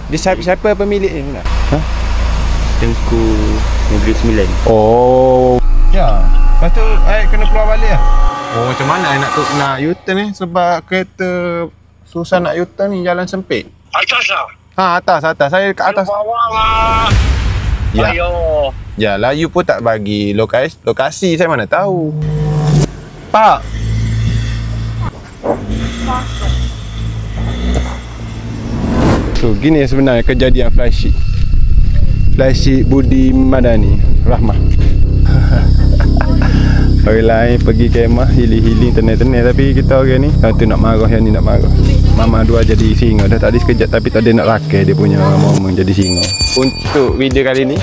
Dia siapa pemilik ni? Ha? Tengku Negeri Sembilan. Oh. Ya. Lepas tu kena keluar balik lah. Oh, macam mana nak U-turn ni? Sebab kereta susah nak U-turn ni, jalan sempit. Atas lah? Ha, atas. Saya kat atas. Bawah lah. Ya. Ayo. Yalah, you pun tak bagi lokasi. Saya mana tahu. Pak. So, gini sebenarnya kejadian flysheet. Flysheet Budi Madani Rahmah. Orang lain pergi kemah healing tenang-tenang, tapi kita orang ni tu nak marah, yang ni nak marah. Mama dua jadi singa. Dah tadi sekejap tapi tak ada nak rakai dia punya momen jadi singa. Untuk video kali ni,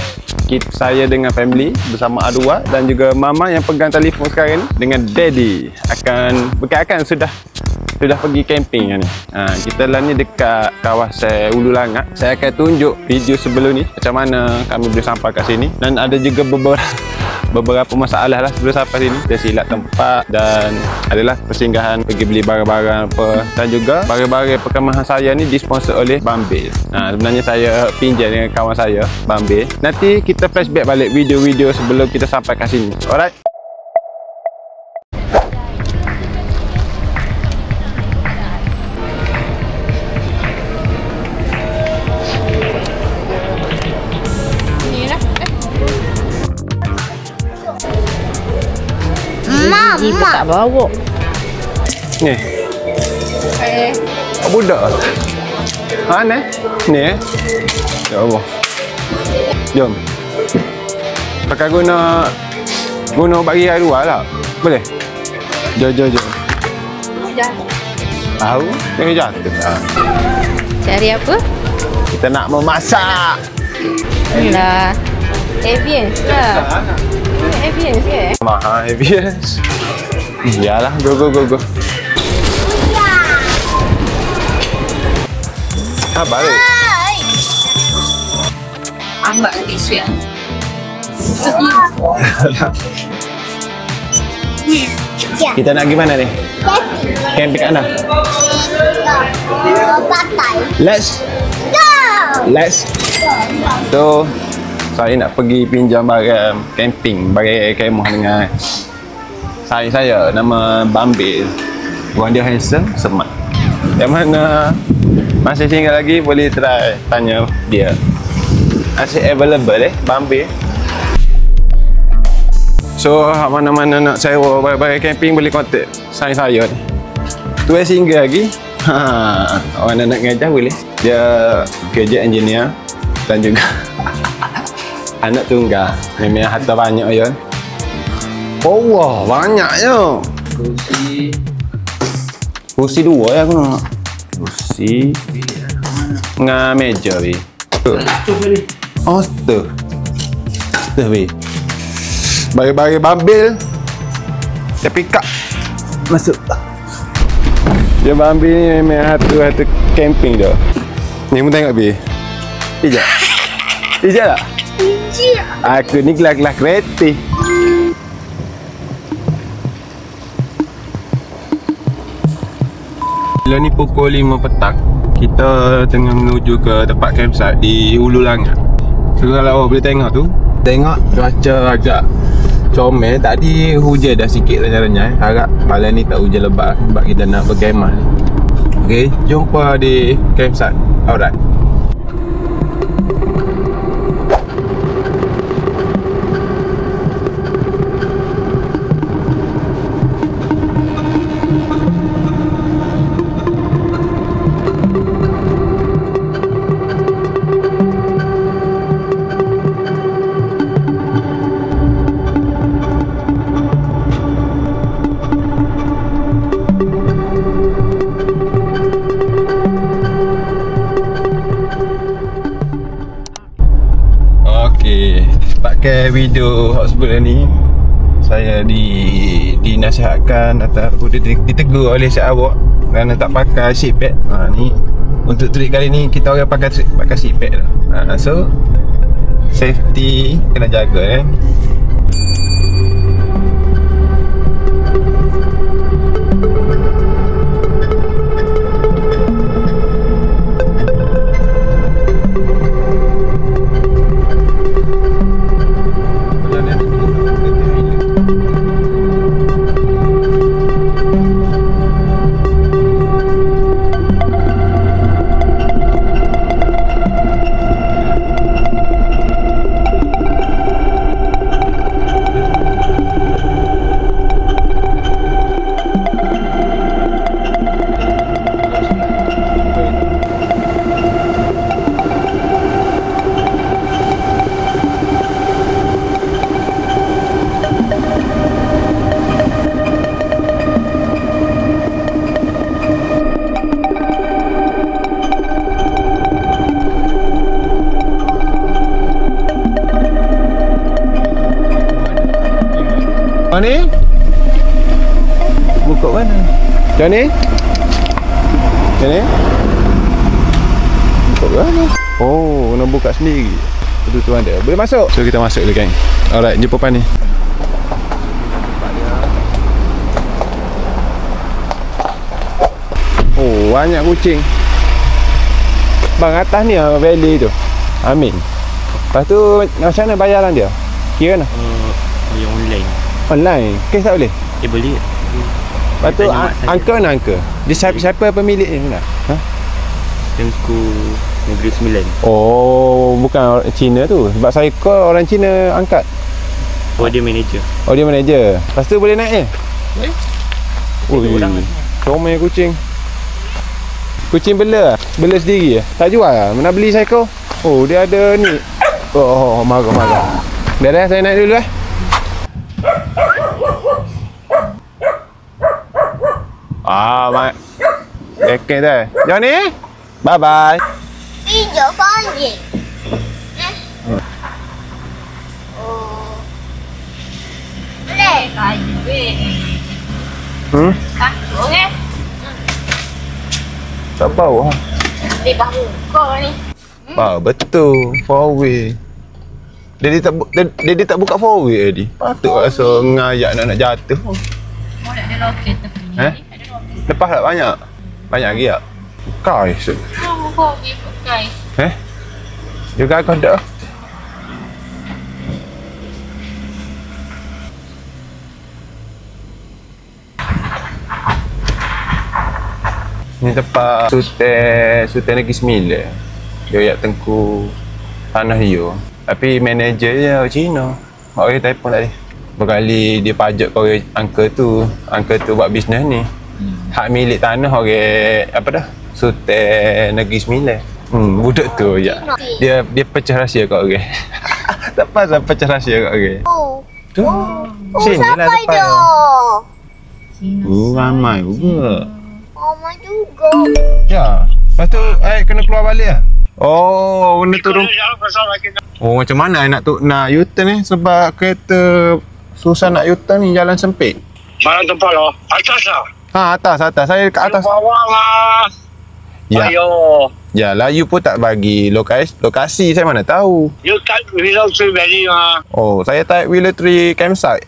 saya dengan family bersama Adua dan juga Mama yang pegang telefon sekarang ni dengan Daddy akan sudah pergi camping ni. Kita lah ni dekat kawasan Ulu Langat. Saya akan tunjuk video sebelum ni macam mana kami boleh sampai kat sini, dan ada juga beberapa masalah lah sebelum sampai sini. Dia silap tempat dan adalah persinggahan pergi beli barang-barang apa, dan juga barang-barang perkemahan saya ni disponsor oleh Bambil. Sebenarnya saya pinjam dengan kawan saya Bambil. Nanti kita flashback balik video-video sebelum kita sampai kat sini. Alright. Mama tak bawa. Ni. Budak. Ni. Ni. Ya Allah. Jom. Pakai guna bagi air luar lah. Boleh? Jom. Tahu? Dia jatuh. Cari apa? Kita nak memasak. Inilah. Avians lah. Avians ke? Mahal Avians. Iyalah, go. Balik. Ambak this way. Kita nak pergi mana ni? Camping kat mana? Let's go. So, saya nak pergi pinjam barang camping, barang kemah dengan saya nama Bambil. Orang dia handsome, smart. Yang mana masih single lagi, boleh try tanya dia. Masih available Bambil. So, mana-mana nak sewa barang camping boleh kontak saya ni. Tu single lagi. Orang nak ngajar boleh. Dia kerja engineer dan juga anak tunggal. Memang harta banyak ya. Oh wah, banyaknya. Kursi dua ya aku nak. Kursi dengan meja bi. Oh tu. Tu bi. Bagi Bambil. Dia pick up. Masuk. Dia Bambil ni memang harta camping dah. Ni mu tengok bi. Ijak. Ijak tak? Aku ni kelas-kelas kreatif. Bila ni pukul 5 petang, kita tengah menuju ke tempat campsite di Ulu Langat. So kalau awak boleh tengok tu, tengok cuaca agak comel. Tadi hujan dah sikit renyah-renyah. Harap malam ni tak hujan lebat sebab kita nak berkemah ni. Okey, jumpa di campsite. Alright. Pakai video sebelum ni saya dinasihatkan atau ditegur oleh si awak kerana tak pakai seat belt. Ni untuk trip kali ni kita orang pakai seat belt dah. So safety kena jaga Johnny? Buka mana? Johnny? Johnny? Buka mana? Oh, nak buka sendiri. Tuan dia. Boleh masuk? So kita masuk dulu, geng. Alright, jumpa Pan ni. Oh, banyak kucing. Bang, atas ni valley tu. Amin. Lepas tu macam mana bayaran dia? Kira mana? Yang online. Online? Kes tak boleh? Boleh. Lepas tu angka mana angka? Dia siapa pemilik ni? Ha? Tengku Negeri Sembilan. Oh, bukan orang Cina tu. Sebab saya call orang Cina angkat. Oh, dia manager. Oh, dia manager. Lepas tu boleh naik ni? Boleh. Ui, Orang comel kucing. Kucing bela? Bela sendiri tak jual lah? Nak beli psycho? Oh, dia ada ni. Oh, marah. Dah, saya naik dulu mak. Okey dah. Johnny? Bye-bye. Hijau kanji. Boleh. Kasut kan? Tak bau lah. Dia bahu kau ni. Betul. 4-way. Dia tak buka 4-way tadi. Patut rasa ngayak nak jatuh. Oh, nak ada loket tepi ni. Eh? Ada loket. Lepas tak banyak? Banyak lagi tak? Kais. Kau pergi pakai. Juga kau dah. Ni tempat Sultan Negeri Sembilan. Dia ayat Tengku Tanah Hijau. Tapi manager dia Cina. Mak orang telefon tadi. Berkali dia pajak kau uncle tu buat bisnes ni. Hak milik tanah orang apa dah? Sultan Negeri Sembilan. Budak tu ya. Dia pecah rahsia kat orang. Tak pasal pecah rahsia kat orang. Tu. Sinilah depan. Ramai juga. Mama juga. Ya. Lepas tu kena keluar balik lah. Oh, kena turun. Oh, macam mana nak U-turn ni sebab kereta susah nak U-turn ni, jalan sempit. Mana tempat lo? Atas lah. Atas. Saya kat atas. Bawah lah. Ya. Ayo. Yalah, you pun tak bagi lokasi saya mana tahu. You type Willow Tree Valley mah. Oh, saya type Willow Tree Campsite.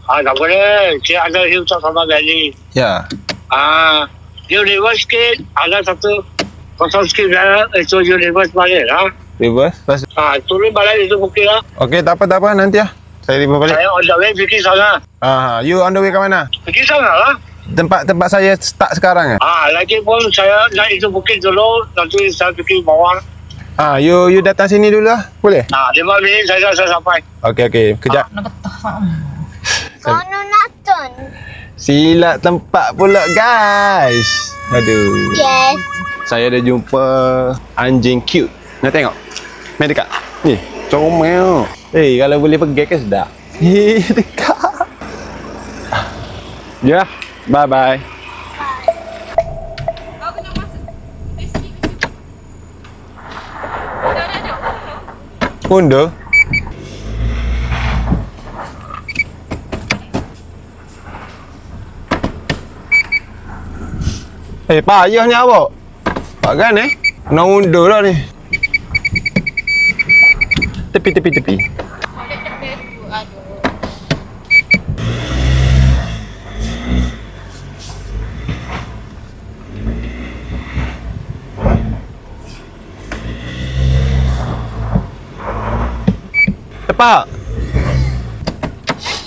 Tak boleh. Dia ada Hilltop sama Valley. Ya. You reverse sikit. Ada satu kosong sikit itu you reverse balik lah. Reverse. Turun balik itu bukit lah. Okey, tak apa nanti lah. Saya reverse balik. Saya on the way pergi sana. You on the way ke mana? Pergi sana lah. Tempat saya start sekarang lagi pun saya naik itu bukit dulu. Nanti saya pergi bawah. You datang sini dulu lah. Boleh? 5 minit saya sampai. Okey. Kejap. Kono natun. Silap tempat pula, guys. Aduh. Yes. Saya dah jumpa anjing cute. Nak tengok? Main dekat. Ni, comel. Kalau boleh pergi ke sedap. Dekat. Ya, bye-bye. Honda. Payahnya awak. Pak kan nak undur dah ni. Tepi. Tepak.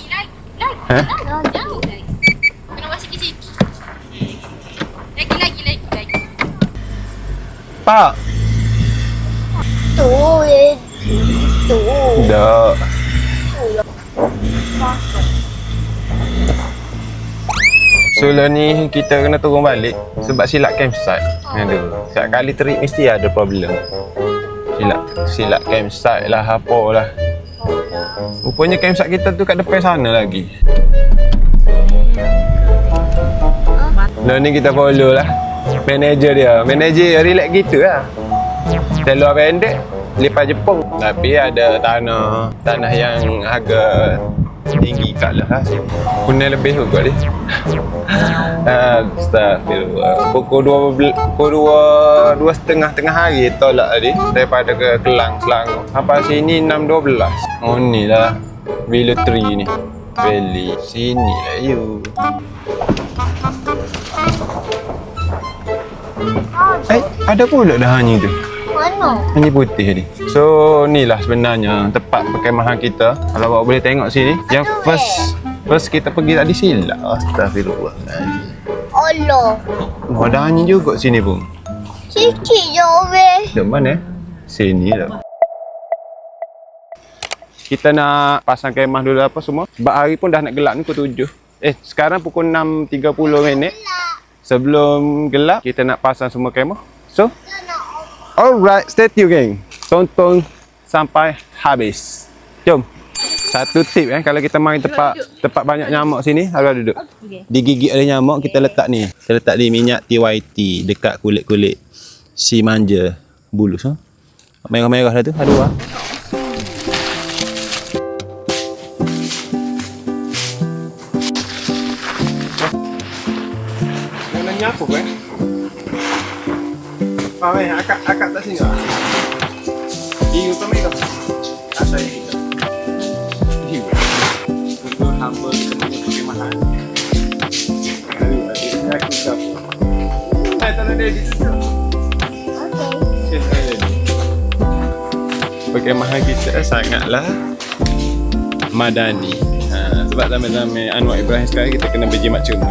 Lagi. Jauh lagi. Kena buat sikit-sikit. Lagi. Pak. Tu. Dah. So lah ni kita kena turun balik sebab silap campsite. Aduh, setiap kali trip mesti ada problem. Silap campsite lah, apalah. Rupanya campsite kita tu kat depan sana lagi. Lah ni kita follow lah manager dia. Manager relax gitu lah. Telur pendek lepas Jepun. Tapi ada tanah yang harga Tinggi kat lah sini. Kunai lebih juga dia. Astagfirullah. Pukul 2.30 tengah hari tolak tadi daripada ke Kelang, Selangor. Sampai sini 6.12. Oh ni lah Villa 3 ni. Valley. Sini lah you. Ada pula dah hanya tu. Mana? Hanya putih ni. So ni lah sebenarnya tempat perkemahan kita. Kalau awak boleh tengok sini. Yang first kita pergi tadi silap. Astagfirullah. Allah. Oh, ada hanya juga sini pun. Sikit je weh. Dekat mana? Sini lah. Kita nak pasang kemah dulu apa semua. Sebab hari pun dah nak gelap ni pukul 7. Sekarang pukul 6.30. Sebelum gelap kita nak pasang semua kemah. So, alright, stay tune geng. Tonton sampai habis. Jom. Satu tip kalau kita main tempat banyak nyamuk sini, harus duduk. Digigit oleh nyamuk kita letak ni. Kita letak di minyak TYT dekat kulit-kulit si manja bulus. Merah-merah dah tu. Aduh. Apa kan? Akak tak sini. Ini utama itu. Asal ini. Ini. Untuk hamba kita punya perkemahan. Aduh, aku tak. Tolong dia di situ. Okey. Perkemahan kita sangatlah madani. Sebab ramai-ramai Anwar Ibrahim sekarang kita kena berjimat cermat.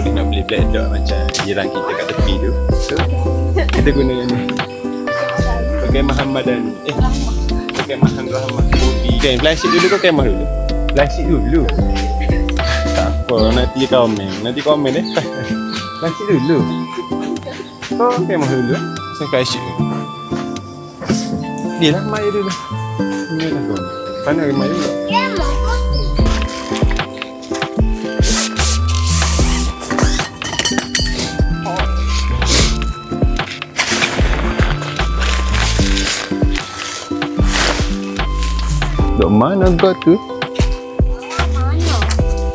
Nak beli black dog macam jiran kita kat tepi tu. So, kita guna ni. Perkemahan madani. Perkemahan rahmah. Okay, flashit dulu ke kemah dulu? Flashit dulu. Tak apa, nanti komen flashit dulu. Kau kemah dulu. Saya flashit dulu. Dia lah maya dulu. Ini lah kau. Mana maya dulu? Dok mana kau tu? Mana?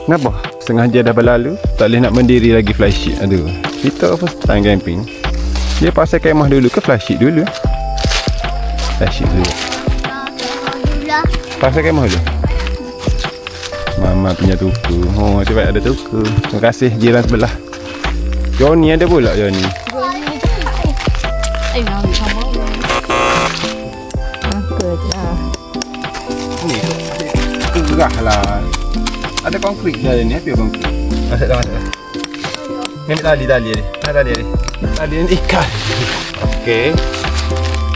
Kenapa? Setengah jam dah berlalu, tak boleh nak berdiri lagi flashit. Aduh. Kita first time camping. Dia pasal kemah dulu ke flashit dulu? Flashit dulu. Pasal kemah dulu. Mama punya tuku. Oh, cepat ada tuku. Terima kasih jiran sebelah. Johnny ada pula Johnny. Ni gerah lah. Ada konkrit dia ni, apa konkrit? Masuk dah. Ni tali ni. Tali ni ikan. Okey.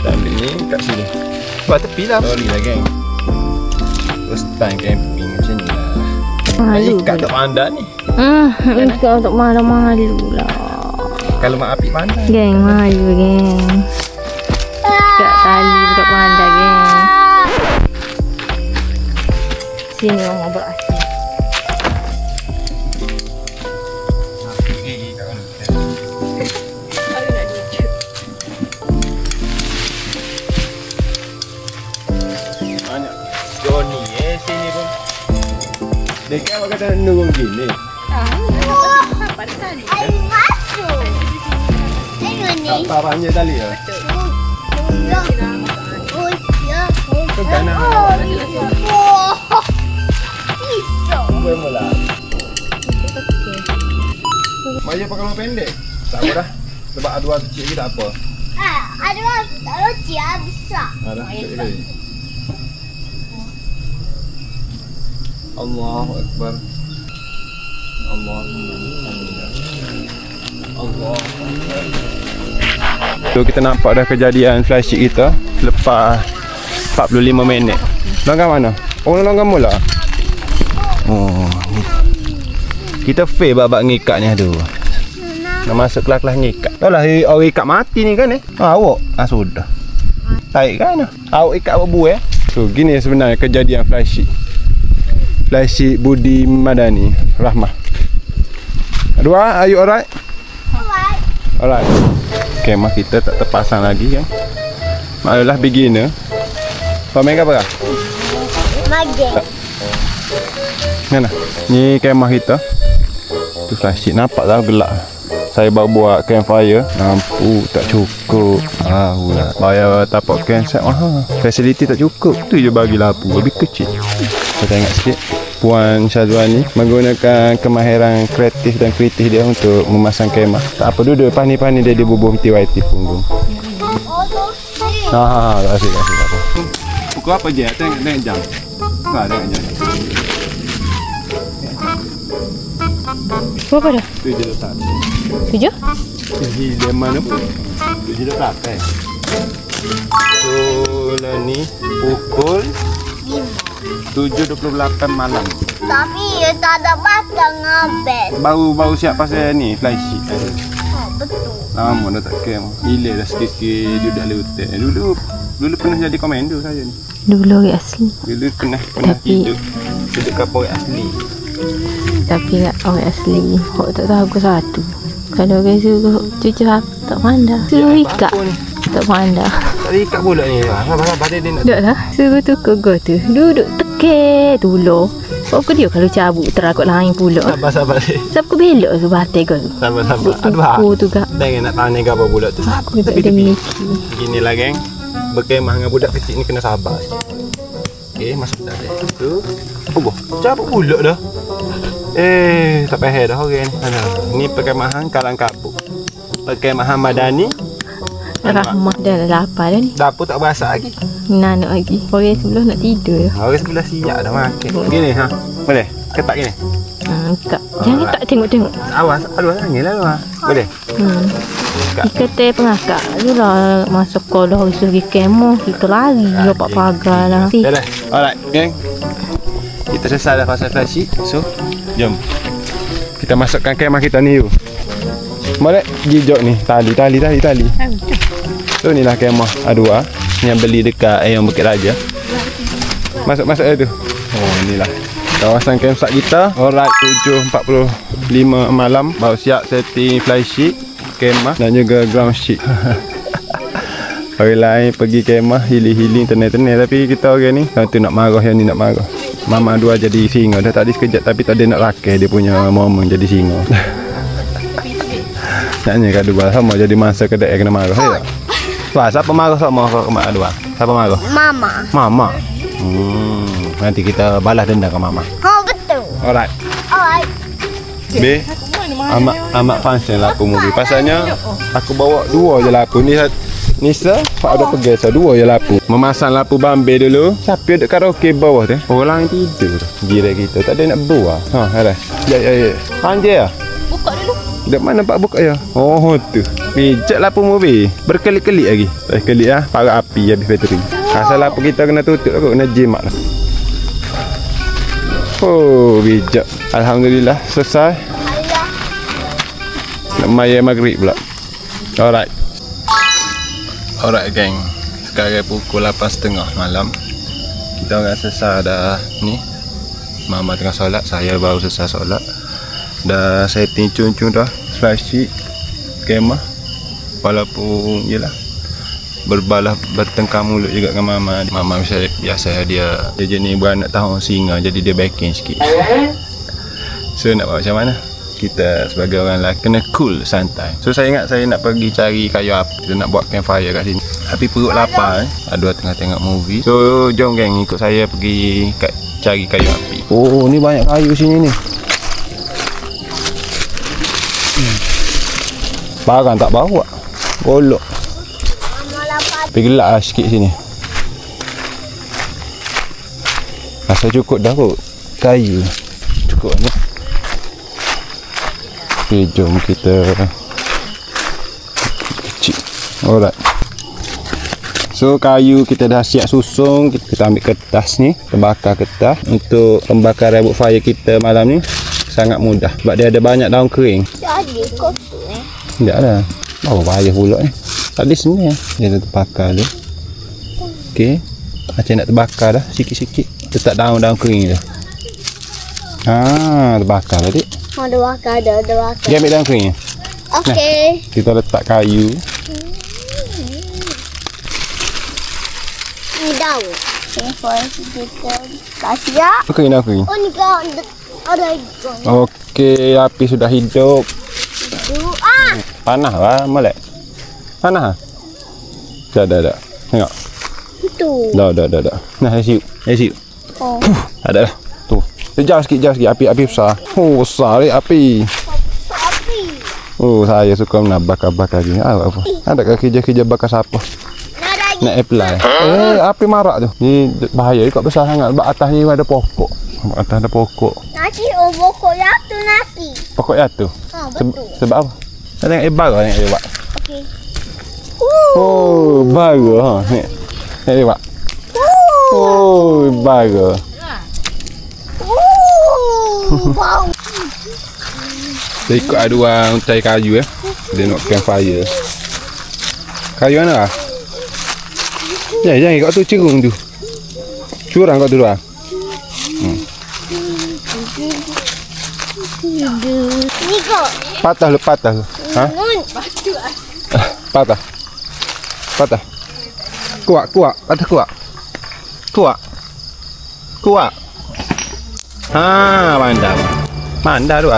Tali ni kat sini. Buat tepi lah. Sorry lah geng. First time camping macam ni lah. Malu. Ikat tak pandai ni. Ikat tak malu lah. Kalau mak api pandai. Geng, malu geng. Ikat tali tak pandai geng. Sini orang berasing. Banyak Johnny sini pun. Dekat awak kata nurung gini. Air masuk. Tengok ni. Tak banyak tali lah. Ke kanan. Boleh mula. Maya pakai rumah pendek. Tak apa dah. Sebab aduan kecil lagi tak apa. Ada dia besar. Ada. Allahu Akbar. Allah. So kita nampak dah kejadian flashit kita lepas 45 minit. Longgang mana? Oh, longgang mula. Oh, ni. Kita fail babak ngikat ni aduh. Nak masuk kelas-kelas ngikat. Tahu lah orang ikat mati ni kan awak. Sudah. Tarik kan awak ikat awak buah. So gini sebenarnya kejadian flashit. Flashit Budi Madani Rahmah. Aduh, are you alright? Alright. Kemah kita tak terpasang lagi kan. Maklumlah beginner. Kau main apa? Mageng. Mana? Ni kemah kita. Tu flashlight nampak dah gelap. Saya baru buat campfire, lampu tak cukup. Lah. Bayar tapak campsite mahal. Fasiliti tak cukup. Tu je bagi lampu lebih kecil. Saya tengok sikit. Puan Syazwan ni menggunakan kemahiran kreatif dan kritis dia untuk memasang kemah. Tak apa, duduk pani-pani dia bubuh TYT punggung. Tak asyik. Pukul apa je? Tengok jam. Tengok jam. Berapa dah? 7 letak. 7? Dia mana pun 7 letak kan. So lah ni pukul 7.28 malam. Tapi dia tak ada batang abet. Baru siap pasal ni fly sheet. Betul. Lama dah tak camp. Gila dah sikit-sikit duduk dalam hotel. Dulu pernah jadi komando saya ni. Dulu orang asli. Dulu pernah Tapi- duduk kapal orang asli. Tapi kat orang asli hok tak tahu ke satu. Kalau orang suruh cucu aku tak pandai. Suruh ikat tak pandai. Tak ada ikat pula ni. Sabar dia nak. Tak lah. Suruh tukar go tu. Duduk tekek tulur. Apa dia kalau cabut terakut lain pula. Sabar dia. Siapa ke belok tu batik kau tu. Sabar. Buku tu kak. Tengok nak tanya ke apa pula tu. Aku tak ada miliki. Gini lah geng. Berkemah dengan budak kecil ni kena sabar. Okey, masuk dah dia. Tu. Oh, cabut pula dah. Tak payah dah orang ni. Ni perkemahan Kalang Kabut. Perkemahan Madani. Rahmah dah lapar dah ni. Dapur tak berasak lagi. Nak lagi. Orang sebelah nak tidur. Orang sebelah siap dah makan. Gini ha. Boleh? Ketak gini. Kak. Jangan tak tengok-tengok. Awas angin lah. Boleh? Kita pengakak tu lah masuk sekolah suruh pergi kemo. Kita lari dapat pagar lah. Dah. Alright, geng. Kita selesai dah pasal flashlight. So, jom. Kita masukkan kemah kita ni yuk. Boleh jijok ni. Tali. So ni lah kemah A2 yang beli dekat Ayam Bukit Raja. Masuk tu. Oh inilah kawasan campsite kita. Alright, 7.45 malam. Baru siap setting fly sheet, kemah dan juga ground sheet. Orang lain pergi kemah healing tenang-tenang, tapi kita orang ni tu nak marah, yang ni nak marah. Mama dua jadi singa dah tadi sekejap, tapi tak ada nak rakai dia punya momen jadi singa. Naknya kat dua sama jadi masa kedai kena marah ya. Wah, siapa marah sama ke mak dua? Siapa marah? Mama. Nanti kita balas dendam ke mama. Betul. Alright. B. Amat function lampu mobil. Pasalnya aku bawa dua je lampu ni. Nisa, Pak ada pergi so dua je lampu. Memasang lampu Bambi dulu. Siapa duduk karaoke bawah tu? Orang tidur. Gira kita tak ada nak buah. Ada. Ya. Anjay ah. Buka dulu. Dekat mana Pak buka ya? Oh tu. Pijak lampu mobil. Berkelip-kelip lagi. Kelip ah, para api habis bateri. Asal lampu kita kena tutup aku kena jimat lah. Oh, bijak. Alhamdulillah selesai. Nak maya maghrib pula. Alright, geng. Sekarang pukul 8.30 malam. Kita orang selesai dah ni. Mama tengah solat, saya baru selesai solat. Dah setting cun-cun dah. Flashlight, kemah. Walaupun yelah berbalah bertengkar mulut juga dengan mama. Mama biasa dia jenis beranak tahun singa, jadi dia backing sikit. So nak buat macam mana? Kita sebagai orang lelaki kena cool, santai. So saya ingat saya nak pergi cari kayu api. Kita nak buat campfire kat sini. Tapi perut lapar Adua tengah tengok movie. So jom geng ikut saya pergi cari kayu api. Oh ni banyak kayu sini ni. Barang tak bawa. Golok. Pergi gelap lah sikit sini. Rasa cukup dah kot. Kayu cukup ni. Okay, jom kita kecil. Alright. So kayu kita dah siap susung. Kita ambil kertas ni, kita bakar kertas. Untuk pembakaran wood fire kita malam ni sangat mudah sebab dia ada banyak daun kering. Jadi kosong. Tak lah. Oh bahaya pula ni. Tadi sini dia dah terbakar tu. Okey. Macam nak terbakar dah sikit-sikit. Letak daun-daun kering je. Terbakar tadi. Ada bakar. Dia ambil daun kering. Okey. Kita letak kayu. Ni daun. Okay, for kita kasih ya. Okey, nak kuih. Oh, ni kau ada ikan. Okey, api sudah hidup. Panas lah, molek. Panas ah. Dah. Tengok. Itu. Dah. Nah, siup. Oh. Ada dah. Tu. Jauh sikit api besar. Oh, besar api. Api. Oh, saya suka nak bakar-bakar gini. Apa? Ada kerja-kerja bakar siapa? Nak apply. Api marak tu. Ni bahaya kot, besar sangat. Sebab atas ni ada pokok. Nanti pokok jatuh nanti. Pokok jatuh. Ha, betul. Sebab apa? Saya tengok bara ni lewat. Okey. Oh, bara ha. Ni lewat. Oh, bara. Wow. Saya ikut ada orang cari kayu dia nak campfire. Kayu mana lah? Jangan kat tu cerung tu. Curang kat tu lah. Ni kau. Patah lu. Ha? Patah. Kuat. Patah kuat. Ha, pandai tu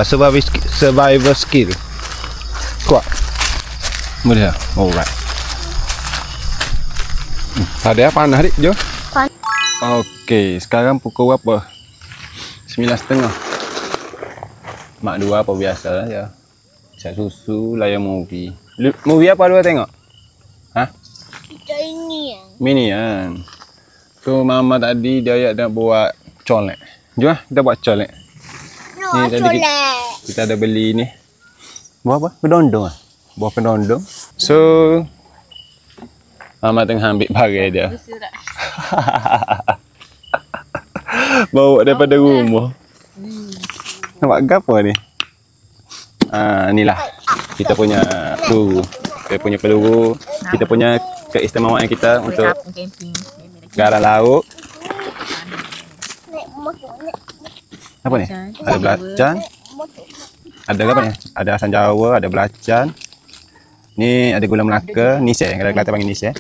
survival skill. Kuat. Boleh. Alright. Ada panas dik, Jo. Okey, sekarang pukul berapa? 9.30. Mak dua apa biasa lah ya. Cat susu, layan movie. Movie apa dua tengok? Ha? Kita ini yang. Minion. Tu mama tadi dia nak buat colek. Jom kita buat colek. No, Ni tadi kita ada beli ni. Buah apa? Kedondong ah. Buah kedondong. So mama tengah ambil bagai dia. Bawa daripada rumah. Nampak gapo ni? Inilah kita punya peluru. Kita punya peluru. Kita punya keistimewaan kita untuk garam laut. Apa ni? Ada belacan. Ada apa ni? Ada asam jawa, ada belacan. Ni ada gula Melaka, niseh. Kalau Kelantan panggil niseh.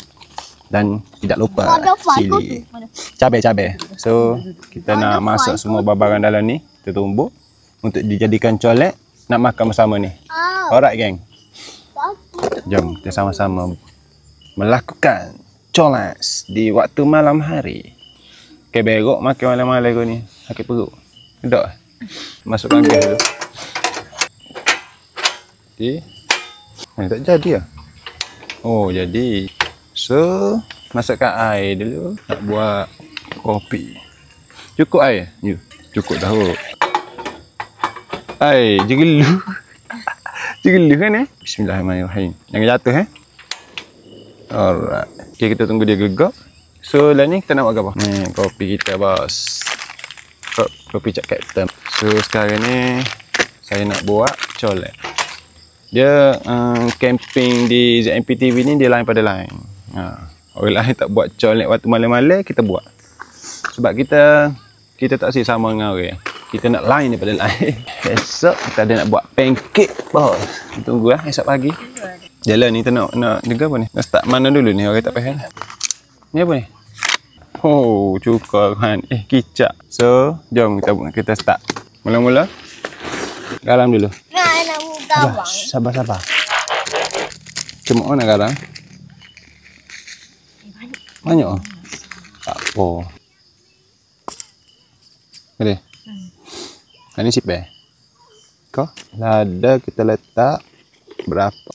Dan tidak lupa cili. Cabai. So, kita nak masak semua barang dalam ni. Kita tumbuk untuk dijadikan colek. Nak makan bersama ni. Alright, geng. Jom kita sama-sama melakukan colek di waktu malam hari. Okay, berok makan malam-malam kau ni. Sakit perut. Sedap. Masukkan gas dulu. Okay. Tak jadi lah. Oh, jadi. So, masukkan air dulu. Nak buat kopi. Cukup air? Ya, cukup dah. Air, jegelu. Jegelu kan Bismillahirrahmanirrahim. Jangan jatuh Alright. Okay, kita tunggu dia gegap. So, lah ni kita nak buat apa? Ni, kopi kita, bos. Kopi Cap Captain. So, sekarang ni saya nak buat colek. Dia camping di ZMPTV ni dia lain pada lain. Orang lain tak buat colek waktu malam-malam, kita buat. Sebab kita tak sama dengan orang. Kita nak lain daripada lain. Esok kita ada nak buat pancake, bos. Tunggu esok pagi. Jalan ni kita nak juga apa ni? Nak start mana dulu ni? Orang tak faham. Ni apa ni? Oh, cuka kan. Kicap. So, jom kita start. Mula-mula garam dulu. Nak garam. Sabar. Cuma nak garam. Banyak. Tak apa. Boleh. Ini sip Kau? Lada kita letak berapa?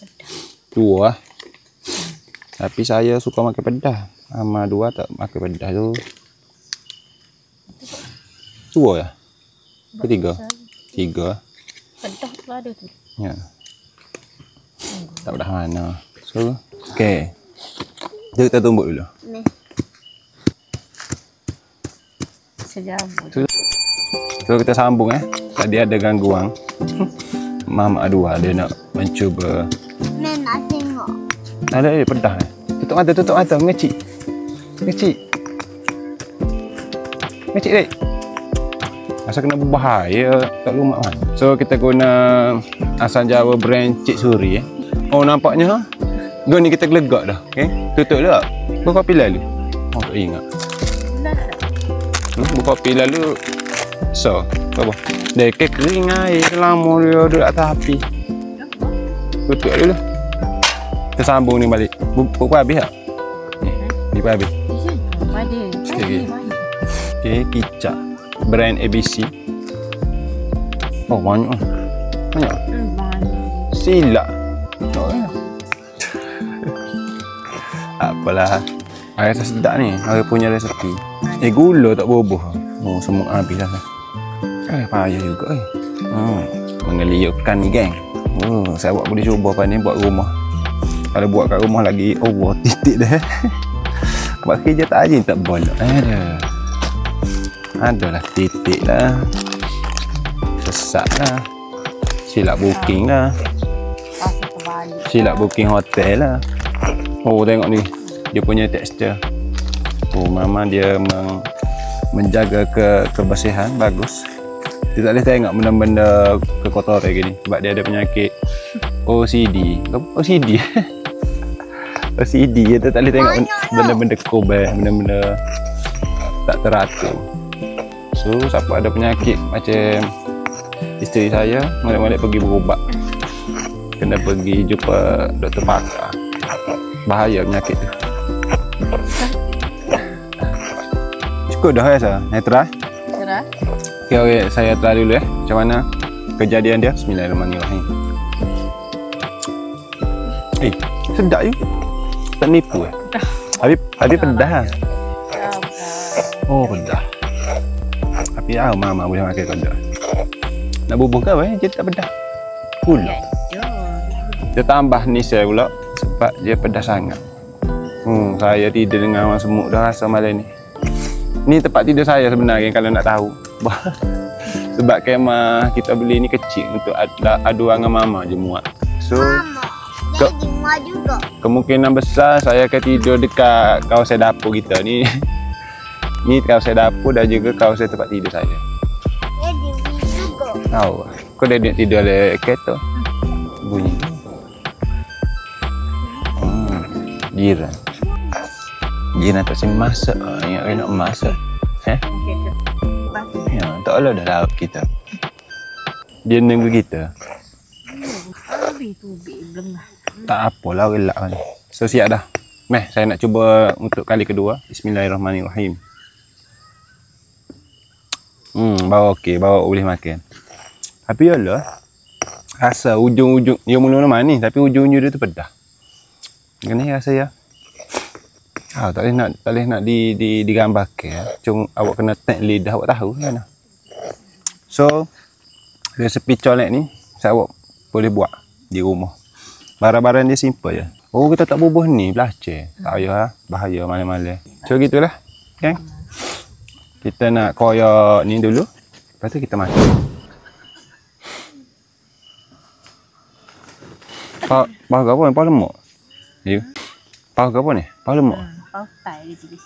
2 lah. Tapi saya suka makan pedas. Sama 2 tak makan pedas tu. 2 ya? Ke 3? 3. Pedas tu ada tu. Ya. Tak pedas mana. So, okey. Jom kita tumbuk dulu. Ni. Sejauh. So kita sambung Tadi ada gangguan. Mama Adua dia nak mencuba. Nak tengok. Ada pedas Tutup mata, mengecik. Mengecik dek. Rasa kena berbahaya, tak lumak kan. So kita guna asam jawa brand Cik Suri Oh nampaknya Gua ni kita gelegak dah. Okay? Tutup dah. Kau kopi lalu. Oh tak ingat. Buka kopi lalu. So, apa? Deket kering air lama dia duduk atas api. Tutup dulu. Kita sambung ni balik. Buka habis tak? Ni habis. Sikit lagi. Okay, kicap. Brand ABC. Oh, banyak. Banyak. Silap. Apalah. Rasa sedap ni. Orang punya resepi. Gula tak bubuh. Oh, semua habis dah. Payah juga. Mengeliukkan ni, geng. Oh, saya boleh cuba apa ni buat rumah. Kalau buat kat rumah lagi, oh, titik dah. Buat kerja tak aja tak boleh. Adalah titik lah. Sesat lah. Silap booking lah. Silap booking hotel lah. Oh, tengok ni. Dia punya tekstur. Oh, mama dia menjaga kebersihan. Bagus. Dia tak boleh tengok benda-benda kekotoran gini. Sebab dia ada penyakit OCD. OCD? OCD. Dia tak boleh tengok benda-benda kobel. Benda-benda tak teratur. So, siapa ada penyakit macam isteri saya, balik-balik pergi berubat. Kena pergi jumpa doktor pakar. Bahaya penyakit tu. Cukup dah saya. Netra. Cerah. Okey, saya try dulu macam mana kejadian dia. Bismillahirrahmanirrahim. Sedap je. Tak nipu Habis pedas. Oh, pedas. Tapi mama boleh makan kalau nak bubuh ke apa? Dia tak pedas. Pula. Dia tambah ni saya pula sebab dia pedas sangat. Saya tidur dengan orang semut dah rasa malam ni. Ni tempat tidur saya sebenarnya kalau nak tahu. Sebab kemah kita beli ni kecil untuk adu dengan mama je muat. So Mama. Jadi muat juga. kemungkinan besar saya akan tidur dekat kawasan dapur kita ni. Ni kawasan dapur dan juga kawasan tempat tidur saya. Jadi juga. Tahu. Kau dah tidur oleh kereta. Bunyi. Jiran. Jiran tak sini masak. Ingat nak masak. Ya, tak ada dah laut kita. Dia nunggu kita. Tak apalah, relak kan. So, siap dah. Meh, saya nak cuba untuk kali kedua. Bismillahirrahmanirrahim. Bawa okey, bawa boleh makan. Tapi yalah. Rasa ujung-ujung, dia mula-mula manis tapi ujung-ujung dia tu pedas. Gini rasa ya. Tak boleh nak digambarkan. Cuma awak kena tek lidah awak tahu kan. So, resepi colek ni awak boleh buat di rumah. Barang-barang dia simple je. Oh, kita tak bubuh ni belajar. Tak payah bahaya malam-malam. So gitulah, kan? Kita nak koyak ni dulu. Lepas tu kita masak. Pau apa ni? Pau lemak. Ya. Pau apa ni? Pau lemak. Pau tai dia tulis.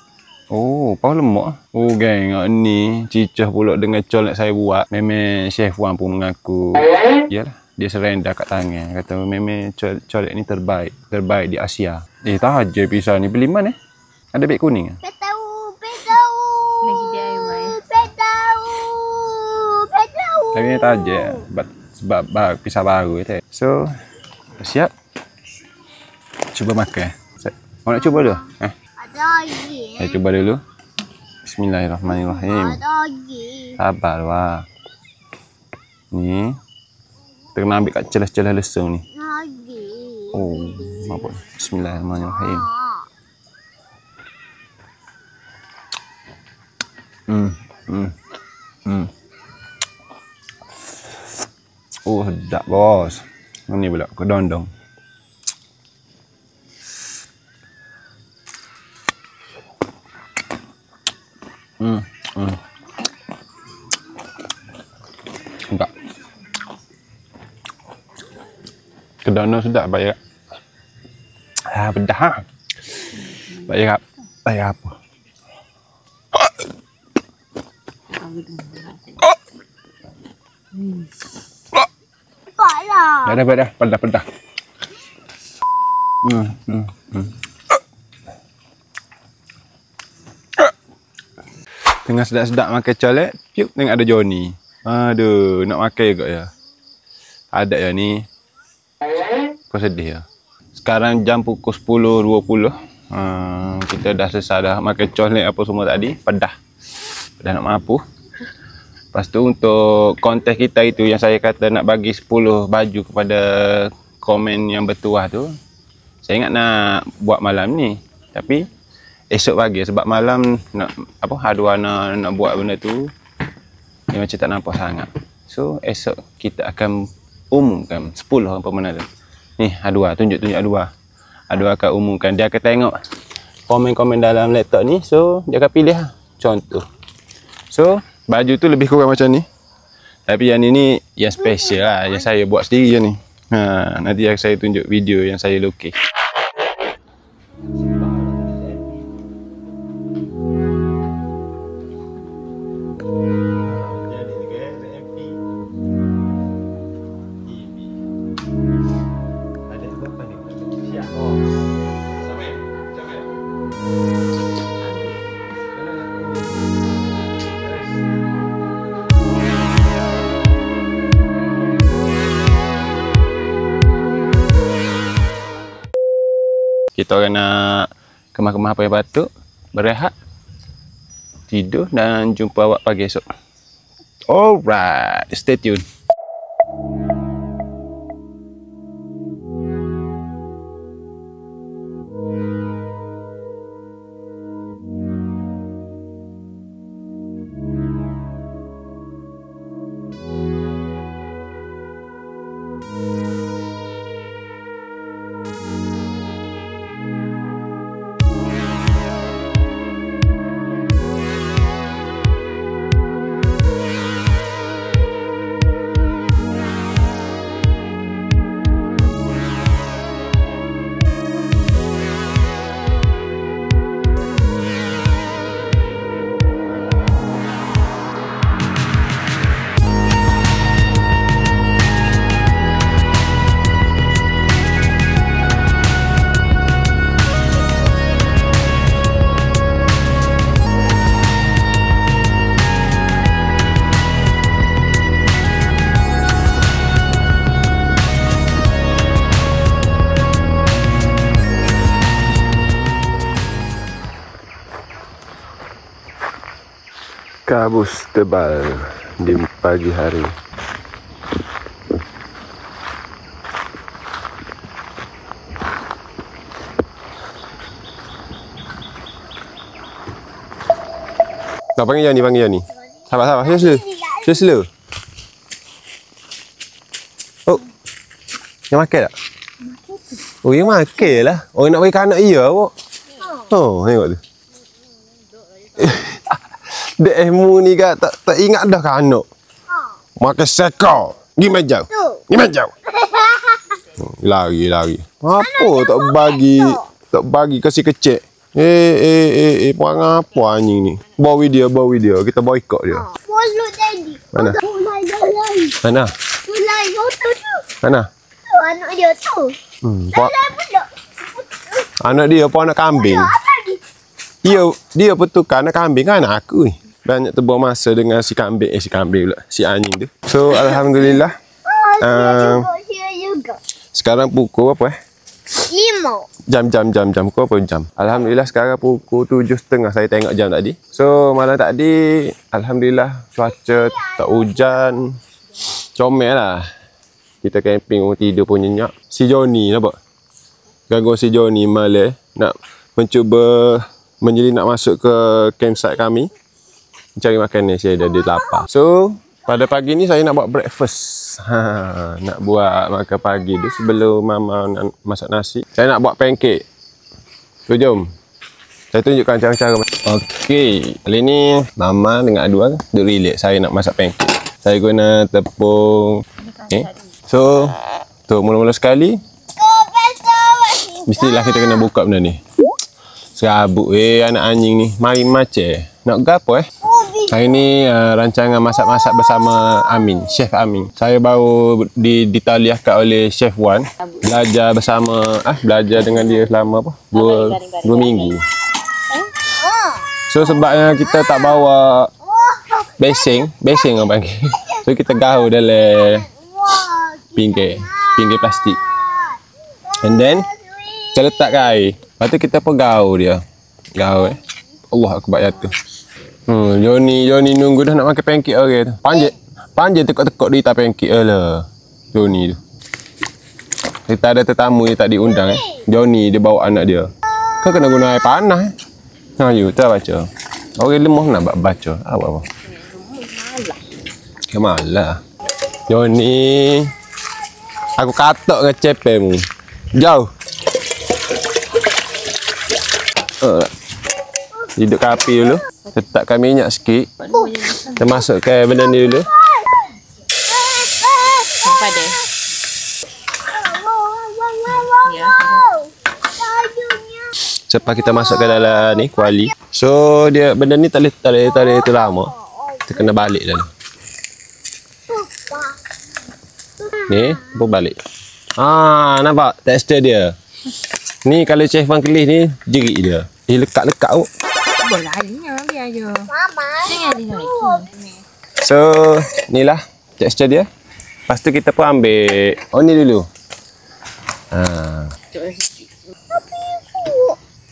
Oh, pau lemak. Oh, geng, ni cicah pula dengan colek saya buat. Memang chef Wan pun mengaku. Yalah, dia surrender kat tangan. Kata memang colek ni terbaik di Asia. Tak aja pisau ni beli mana? Ada beg kuning ah? Petau. Lagi DIY. Petau. Tapi ni tak aja sebab pisau baru tu. So, siap. Cuba makan. Mau nak cuba dulu? Ada lagi. Saya cuba dulu. Bismillahirrahmanirrahim. Ada lagi. Sabar wah. Ni. Kita kena ambil kat celah-celah lesung ni. Lagi. Oh, apa? Bismillahirrahmanirrahim. Oh, sedap bos. Ni pula kedondong. Enggak. Kedondong sedap bayar. Pedas. Bayar apa? Paklah. Dah, pedas. Tengah sedap-sedap makan colek, piuk tengok ada Johnny. Aduh, nak makan juga ya. Ada ya ni. Kau sedih ya. Sekarang jam pukul 10.20. Kita dah selesai dah makan colek apa semua tadi. Pedah nak mampu. Lepas tu untuk kontes kita itu yang saya kata nak bagi 10 baju kepada komen yang bertuah tu. Saya ingat nak buat malam ni. Tapi esok pagi sebab malam nak apa Haduana nak buat benda tu dia macam tak nampak sangat. So esok kita akan umumkan 10 orang pemenang tu. Ni Hadua, tunjuk Hadua. Hadua akan umumkan, dia akan tengok komen-komen dalam laptop ni. So dia akan pilih contoh. So baju tu lebih kurang macam ni. Tapi yang ni yang special lah, yang saya buat sendiri je ni. Nanti saya tunjuk video yang saya lukis. Kita orang nak kemah-kemah apa yang patut, berehat, tidur dan jumpa awak pagi esok. Alright, stay tune. Kabus tebal di pagi hari. Tak panggil Jani. Sabar. Slow. Oh. Yang makan tak? Oh, yang makan lah. Oh, nak bagi kanak iya awak. Oh, tengok tu. Dekmu ni kan tak ingat dah kan anak. Makan sekor. Gi meja. Lari. Apa tak bagi kasih kecek. Puang apa anjing ni? Bawa video. Kita boykot dia. Follow tadi. Mana? Mana? Mulai foto tu. Mana? Tu anak dia tu. Dalam pula. Anak dia apa anak kambing? Dia petukar anak kambing kan anak aku ni. Banyak terbuang masa dengan si kambing pula, si anjing tu. So alhamdulillah. Sekarang pukul apa 5. Jam pukul apa jam? Alhamdulillah sekarang pukul 7.30 saya tengok jam tadi. So malam tadi alhamdulillah cuaca tak hujan. Comel lah. Kita camping tidur pun nyenyak. Si Johnny nampak? Ganggu si Johnny malam nak mencuba menyelinap masuk ke campsite kami. Cari makan ni, saya dah lapar. So, pada pagi ni saya nak buat breakfast. Nak buat makan pagi tu sebelum mama masak nasi. Saya nak buat pancake. So, jom. Saya tunjukkan cara-cara. Okey, kali ni mama dengan Adua duduk relax. Saya nak masak pancake. Saya guna tepung. So, tu mula-mula sekali. Mestilah kita kena buka benda ni. Serabut anak anjing ni. Mari macam. Nak gapo Hari ni rancangan masak-masak bersama Amin, Chef Amin. Saya baru ditaliahkan oleh Chef Wan. Belajar belajar dengan dia selama 2 minggu. So sebabnya kita tak bawa basing orang panggil. So kita gaul dalam pinggir plastik. And then kita letakkan air. Lepas tu kita pegaul dia. Gaul Allah akbar jatuh. Johnny nunggu dah nak makan pancake orang tu. Panjat tekuk-tekuk di atas pancake lah. Johnny tu. Kita ada tetamu yang tak diundang Johnny dia bawa anak dia. Kau kena guna air panas you tak baca. Orang lemah nak baca. Apa? Kemalah. Johnny. Aku katok dengan cepemu. Jauh. Hidup api dulu. Letakkan minyak sikit. Kita masukkan benda ni dulu. Apa dia? Ya. Lepas kita masukkan dalam ni kuali. So dia benda ni tak boleh tu lama. Kita kena balik dalam. Ni pun balik. Nampak tekstur dia. Ni kalau Chef Van Kelih ni jerit dia. Lekat-lekat tu. Boleh harinya biar je. Mama. Jangan lagi. So inilah tekstur dia. Lepas tu kita pun ambil ni dulu.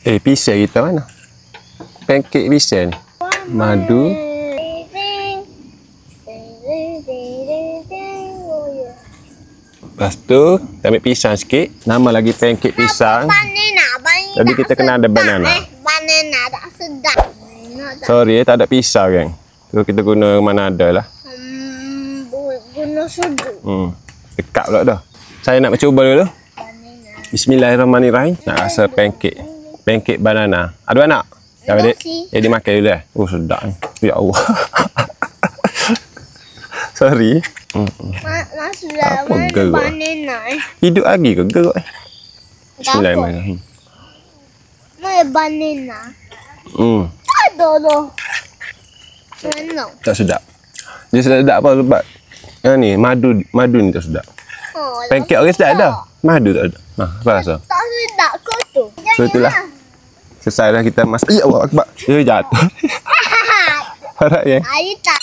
Pisang kita mana? Pancake pisang ni. Madu. Lepas tu kita ambil pisang sikit. Nama lagi pancake pisang. Jadi kita kena ada banana. Banana tak sedap. Sorry tak ada pisang kan. So kita guna mana ada lah. Guna sudu. Dekat pula dah. Saya nak mencuba dulu. Bismillahirrahmanirrahim. Nak rasa pancake. Pancake banana. Ada anak? Ya adik. Jadi makan dulu sedap ni. Ya Allah. Sorry. Masuklah banana. Hidup lagi ke geruk Bismillahirrahmanirrahim. Mana banana? Tak ada dah. Mana? Tak sedap. Dia sedap apa sebab yang ni madu ni tak sedap. Pancake orang sedap dah. Madu tak ada. Apa rasa? Tak sedap kau tu. So itulah. Selesai dah kita masak. Ya Allah akbar. Dia jatuh. Harap ya. Air tak.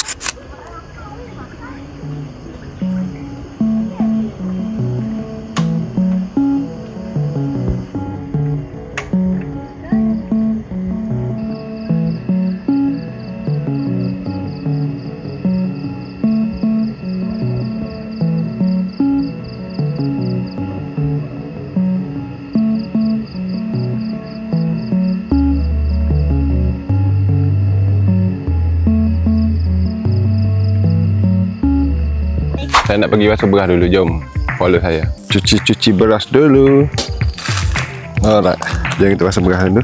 Saya nak pergi basuh beras dulu, jom follow saya. Cuci beras dulu. Alright, jangan kita basuh beras dulu.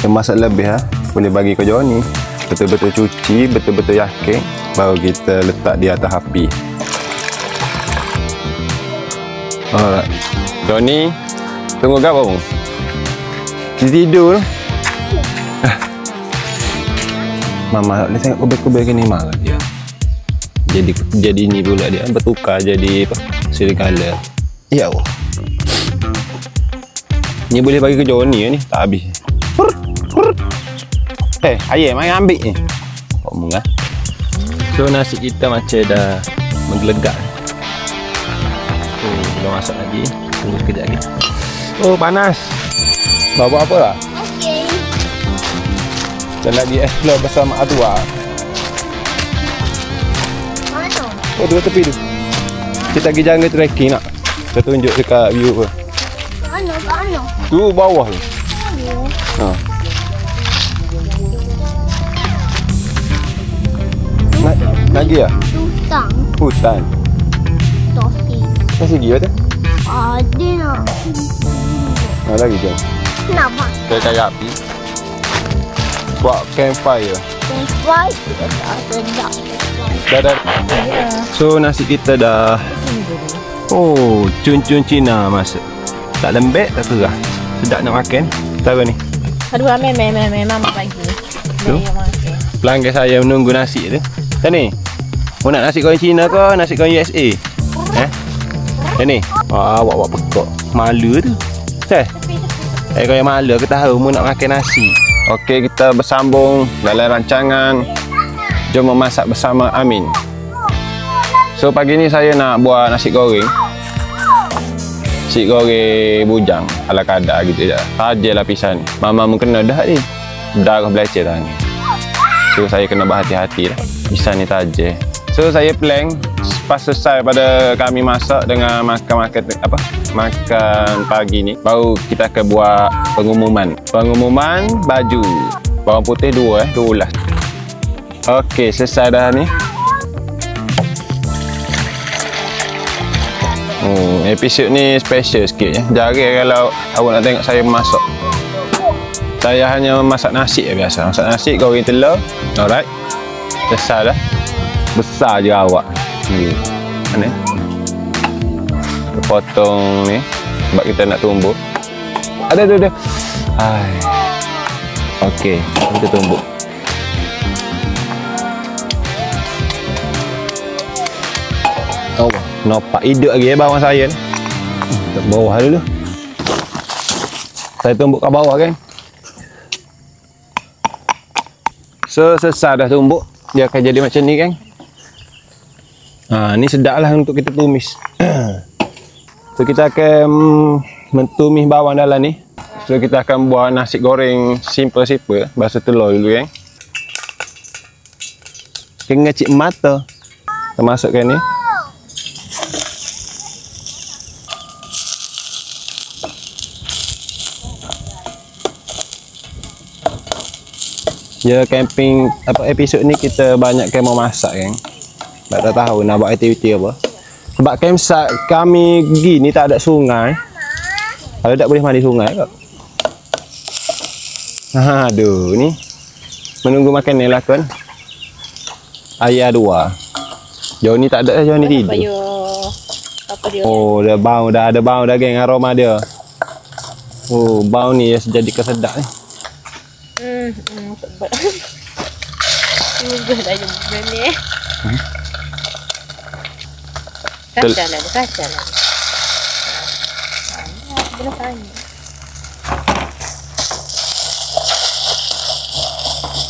Yang masak lebih boleh bagi ke Johnny. Betul-betul cuci, betul-betul yakin, baru kita letak di atas api. Alright, Johnny, tunggu apa? Tidur. Mama ni tengok kubek-kubek ni marah dia. Jadi ni pula dia bertukar jadi apa? Serigala. Ya Allah. Ni boleh bagi ke Johnny ni, tak habis. Ayam mai ambil ni. Ngomong So nasi kita macam dah menggelegak. Belum masak lagi. Tunggu sekejap lagi. Oh panas. Bawa apa lah? Okey. Dan lagi explore bersama Adwa. Mana? Oh tu tepi tu. Kita pergi jalan trekking nak. Kita tunjuk dekat view apa. Mana? Tu bawah tu. Lagi ya? Hutan. Tosi. Masih gila tu? Ada nak. Lagi jom. Kenapa? Kita cari api. Buat campfire. Campfire sedap. Dah. So nasi kita dah. Oh, cun-cun Cina masak. Tak lembek, tak keras. Sedap nak makan. Tahu ni. Aduh, mama bagi. Tu. Pelanggan saya menunggu nasi tu. Tadi. Mau nak nasi goreng Cina ke nasi goreng USA? Ini. Awak pekak. Malu tu. Kau yang malu aku tahu mu nak makan nasi. Okey, kita bersambung dalam rancangan Jom Memasak Bersama Amin. So pagi ni saya nak buat nasi goreng. Nasi goreng bujang ala kadar gitu je. Saja lapisan. Mama mungkin dah ni. Darah beleceh tangan. So saya kena berhati-hati lah. Pisang ni tajam. So saya plan pas selesai pada kami masak dengan makan pagi ni, baru kita akan buat pengumuman baju bawang putih 2 ulas. Okey, selesai dah ni. Episod ni special sikit ya. Jarang kalau awak nak tengok saya masak. Saya hanya masak nasi je biasa. Masak nasi, goreng telur. Alright. Selesai dah. Besar je awak. Mana? Kita potong ni sebab kita nak tumbuk. Ada. Okey, kita tumbuk. Oh, nampak hidup lagi bawang saya ni. Kat bawah dulu. Saya tumbuk kat bawah kan. So, selesai dah tumbuk. Dia akan jadi macam ni kan. Ni sedap lah untuk kita tumis. So kita akan mentumis bawang dalam ni. So kita akan buat nasi goreng simple. Basuh telur dulu kan. Kena cik mata. Kita masukkan ni. Ya camping episod ni kita banyak mau masak kan. Tak tahu nak buat aktiviti apa. Sebab campsite kami pergi ni tak ada sungai. Kalau tak boleh mandi sungai kok. Aduh ni. Menunggu makan ni lah kan. Ayah 2. Jauh ni tak ada, jauh ni tidur. Apa dia? Oh, dah bau dah, ada bau dah geng, aroma dia. Oh, bau ni jadi kesedap ni. Sebab. Tunggu dah jumpa ni. Kacang lah. Belah tanya.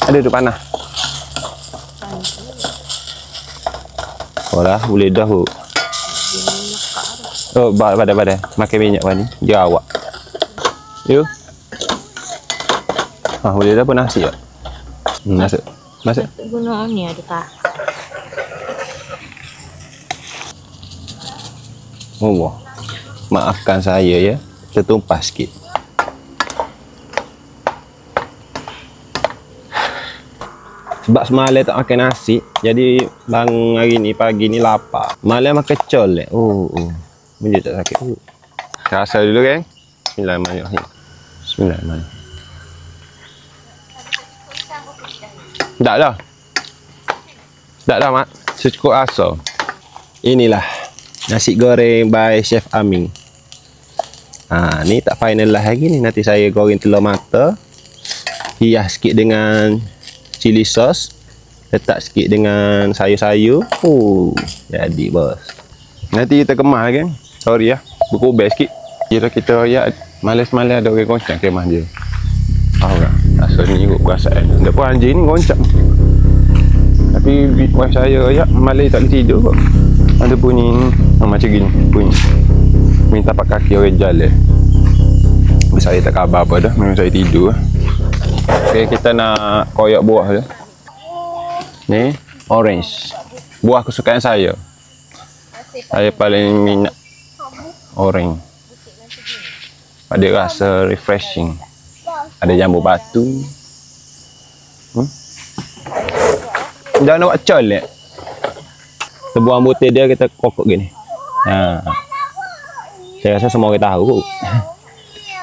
Ada tu panah. Oh dah, boleh dah. Oh, badai. Makan minyak ni. Dia awak. Yuk. Boleh dah pun nasi tak? Masuk. Guna ni adakah? Oh, maafkan saya ya, tertumpah sikit. Sebab semalam tak makan nasi, jadi bang hari ni pagi ni lapar. Malam makan colek. Oh. Menjadi tak sakit. Rasa dulu kan? Bismillahirrahmanirrahim. Tak dah mak. Secukup rasa. Inilah nasi goreng by Chef Amin. Ni tak final lah lagi ni. Nanti saya goreng telur mata. Hias sikit dengan chili sauce. Letak sikit dengan sayur-sayur. Jadi bos. Nanti kita kemas kan. Sorry ya. Berkubur sikit. Kira kita ya malas-malas ada orang goncang kemah dia. Tahu tak? Asal ni ikut perasaan. Tak pun anjing ni goncang. Tapi wife saya ya malas tak boleh tidur kok. Ada bunyi macam gini bunyi. Minta pak kaki orang jalan. Saya tak khabar apa dah. Memang saya tidur. Okey, kita nak koyak buah tu. Ni orange. Buah kesukaan saya. Saya paling minat orange. Ada rasa refreshing. Ada jambu batu. Jangan nak buat colek. Sebuah butir dia kita kokok gini. Saya rasa semua orang tahu.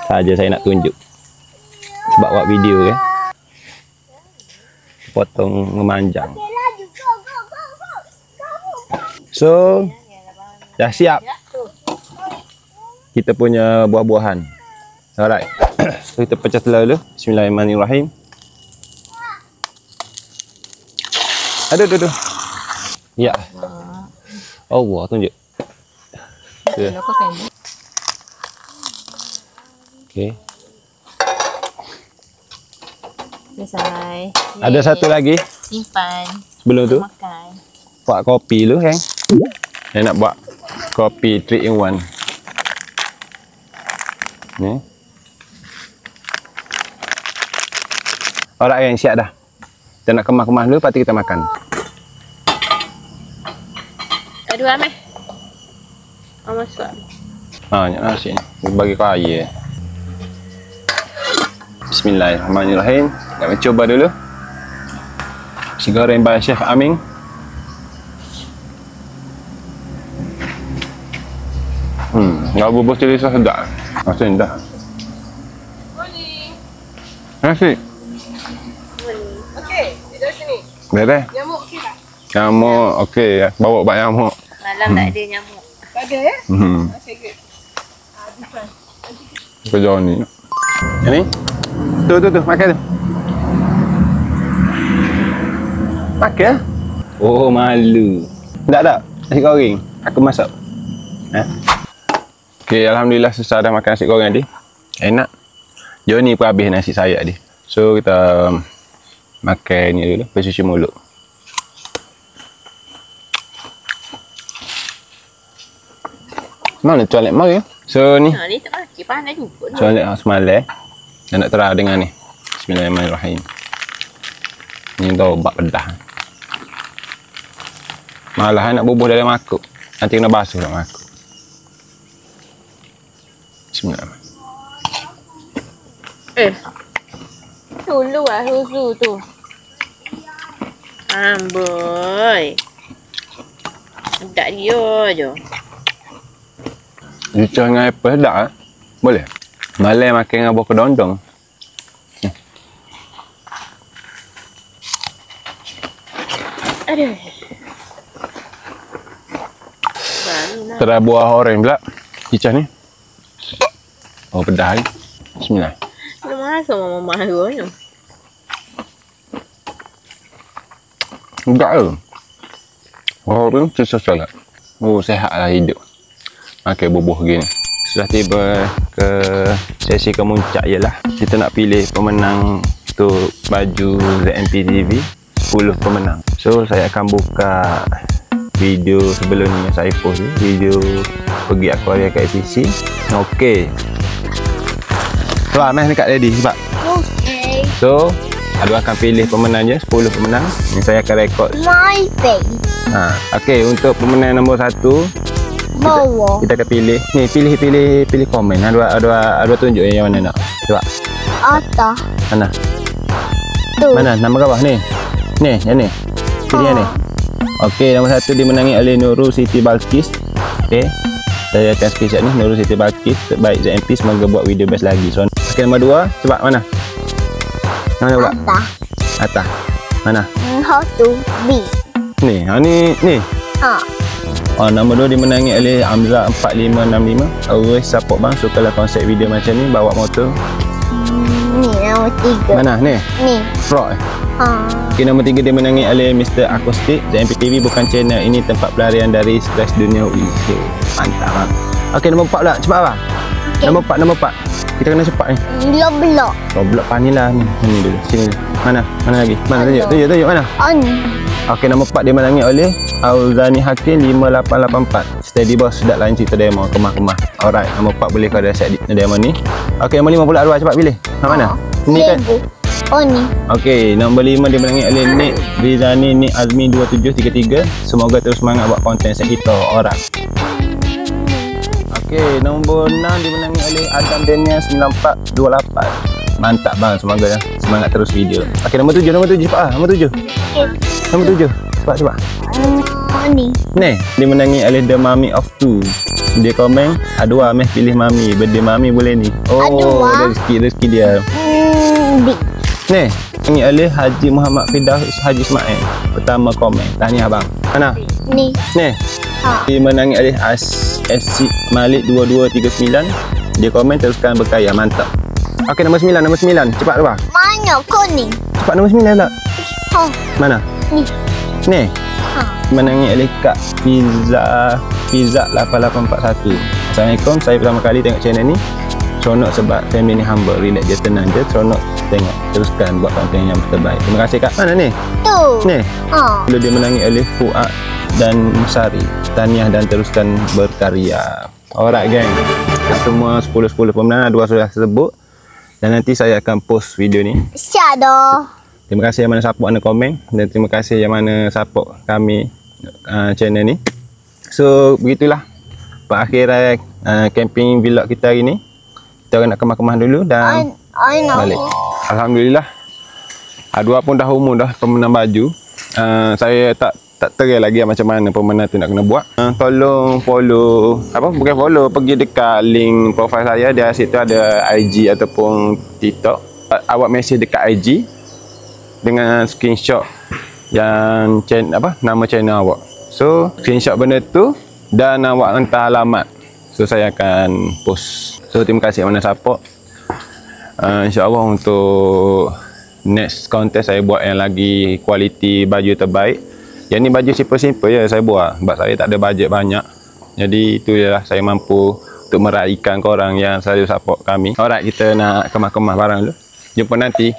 Saja saya nak tunjuk. Sebab buat video kan. Potong memanjang. So, dah siap. Kita punya buah-buahan. Alright. So, kita pecah telur dulu. Bismillahirrahmanirrahim. Aduh. Ya. Allah tunjuk. Okay. Okay. Selesai. Ada satu lagi Simpan. sebelum tu. Makan. Buat kopi dulu kan. Saya nak buat kopi 3 in 1. Ni. Alright yang siap dah. Kita nak kemas-kemas dulu, lepas tu kita makan. Ada dua meh. Masuk. Banyak nasi ni. Bagi kau air. Bismillahirrahmanirrahim. Kita cuba dulu. Nasi goreng by Chef Aming. Nggak bubur cili sos sedap. Nasi dah. Nasi. Okey, duduk sini. Beres. Nyamuk okey tak? Nyamuk okey. Bawa banyak nyamuk. Malam tak ada nyamuk. Tak ada ya? Okey, good. This one. Kerja ni. Yang ni? Tu, makan tu. Makan? Oh, malu. Tak. Nasi goreng. Aku masak. Okey, alhamdulillah selesai dah makan nasi goreng tadi. Enak. Jom ni pun habis nasi saya tadi. So, kita makan ni dulu. Bercuci mulut. Mana toilet mari? So, ni. Ni tak maki pandai juga. Toilet semalam. Dan nak terang dengan ni. Bismillahirrahmanirrahim. Ni dah obat bedah. Malah nak bubuh dalam makuk. Nanti kena basuh dalam makuk. Bismillahirrahmanirrahim. Dulu lah susu tu. Amboi. Tak dia je. Jucah dengan apple sedap eh? Boleh? Malam makan dengan buah kedondong. Aduh. Terai buah oren pula. Jucah ni. Oh, pedas ni. Bismillah. Nama asal mama mahu ni. Enggak ke? Oren susah sangat. Oh, sehatlah hidup. Makan bubuh gini. Sudah tiba ke sesi kemuncak ialah kita nak pilih pemenang untuk baju ZMP TV 10 pemenang. So saya akan buka video sebelum ni yang saya post ni, video pergi aquaria kat FCC. Okey. So Ameh dekat ready sebab. Okay. So Adu akan pilih pemenangnya 10 pemenang yang saya akan rekod. My face. Okey, untuk pemenang nombor 1 Bawah. kita akan pilih ni, pilih komen. Ada tunjuk yang mana nak. Cuba. Atas. Mana? Tu. Mana nama bawah ni? Ni, yang ni. Pilih yang ni. Okey, nombor 1 dimenangi oleh Nurul Siti Balkis. Okey. Saya akan screenshot ni, Nurul Siti Balkis. Terbaik ZMP, semoga buat video best lagi. So, okey, nombor 2, coba mana? Mana pula? Atas. Mana? How to be. Ni, ni. Nombor 2 dimenangi oleh Hamzah 4565. Always support bang, so kalau konsep video macam ni bawa motor. Ni nombor 3. Mana? Ni. Ni. Frog. Okay, nombor 3 dimenangi oleh Mr. Acoustic. ZMP TV bukan channel, ini tempat pelarian dari stres duniawi. Mantap bang. Okey, nombor 4 pula. Cepat bang. Okay. Nombor 4. Kita kena cepat ni. Blok. Blok pani lah ni. Ni dulu. Sini dulu. Mana lagi? Mana tunjuk mana? On. Okey, nombor 4 dimenangi oleh Auzani Hakim 5884. Steady boss, sedap lain cerita demo kemah-kemah. Alright, nombor 4 boleh kau dah set demo ni. Okey, nombor 5 pula Arwah, cepat pilih. Mana? Ni kan? Oh ni. Okey, nombor 5 dimenangi oleh Nik Rizani Nik Azmi 2733. Semoga terus semangat buat konten set kita. Alright. Okey, nombor 6 dimenangi oleh Adam Daniel 9428. Mantap bang, semoga semangat terus video. Okey, nombor 7 cepat ah. Nombor 7. Nombor 7. Cepat. Ni. Ni, dimenangi oleh The Mummy of 2. Dia komen, Adwa Ameh pilih Mami. Birthday Mami boleh ni. Oh, rezeki dia. Ni, ini oleh Haji Muhammad Firdaus Haji Ismail. Pertama komen. Tahniah abang. Mana? Ni. Dimenangi oleh SC Malik 2239. Dia komen teruskan berkaya. Mantap. Okey, nombor 9. Cepat abang. Mana kau ni? Cepat nombor 9 pula. Mana? Ni. Ni. Menangi oleh Kak Pizza 8841. Assalamualaikum, saya pertama kali tengok channel ni. Seronok sebab family ni humble, relax je, tenang je, seronok tengok. Teruskan buat konten yang terbaik. Terima kasih Kak. Mana ni? Tu. Ni. Ha. Lalu dia menangi oleh Fuad dan Sari. Tahniah dan teruskan berkarya. Alright gang. Semua 10-10 pemenang, 2 sudah tersebut. Dan nanti saya akan post video ni. Siap dah. Terima kasih yang mana support dan komen, dan terima kasih yang mana support kami channel ni. So begitulah perakhiran camping vlog kita hari ni. Kita nak kemah-kemah dulu dan I nak. balik. Alhamdulillah. Dua pun dah umur dah pemenang baju. Saya tak terai lagi macam mana pemenang tu nak kena buat. Tolong follow, bukan follow, pergi dekat link profile saya. Di situ ada IG ataupun TikTok. Awak mesej dekat IG dengan screenshot yang nama channel awak. So screenshot benda tu dan awak hantar alamat. So saya akan post. So terima kasih mana support. InsyaAllah untuk next contest saya buat yang lagi kualiti baju terbaik. Yang ni baju simple-simple je saya buat sebab saya tak ada bajet banyak. Jadi itu je lah saya mampu untuk meraihkan korang yang selalu support kami. Alright, kita nak kemah-kemah barang dulu. Jumpa nanti.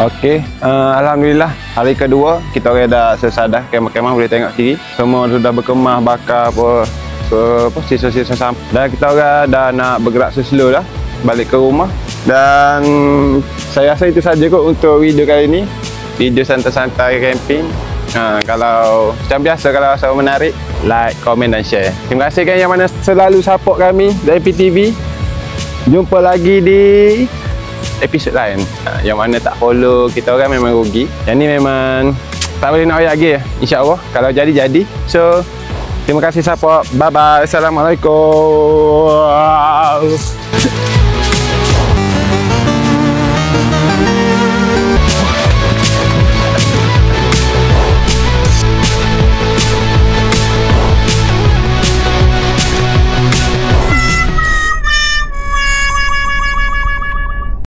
Okey, alhamdulillah hari kedua kita orang dah selesai dah kemah-kemah, boleh tengok sini. Semua sudah berkemah, bakar sisa-sisa sampah. Dan kita orang dah nak bergerak slow dah balik ke rumah. Dan saya rasa itu saja kot untuk video kali ini. Video santai-santai camping. Kalau macam biasa, kalau rasa menarik, like, komen dan share. Terima kasih kan yang mana selalu support kami dari PTV. Jumpa lagi di episod lain. Yang mana tak follow kita orang memang rugi. Yang ni memang tak boleh nak ayat lagi. InsyaAllah kalau jadi. So terima kasih support. Bye bye. Assalamualaikum.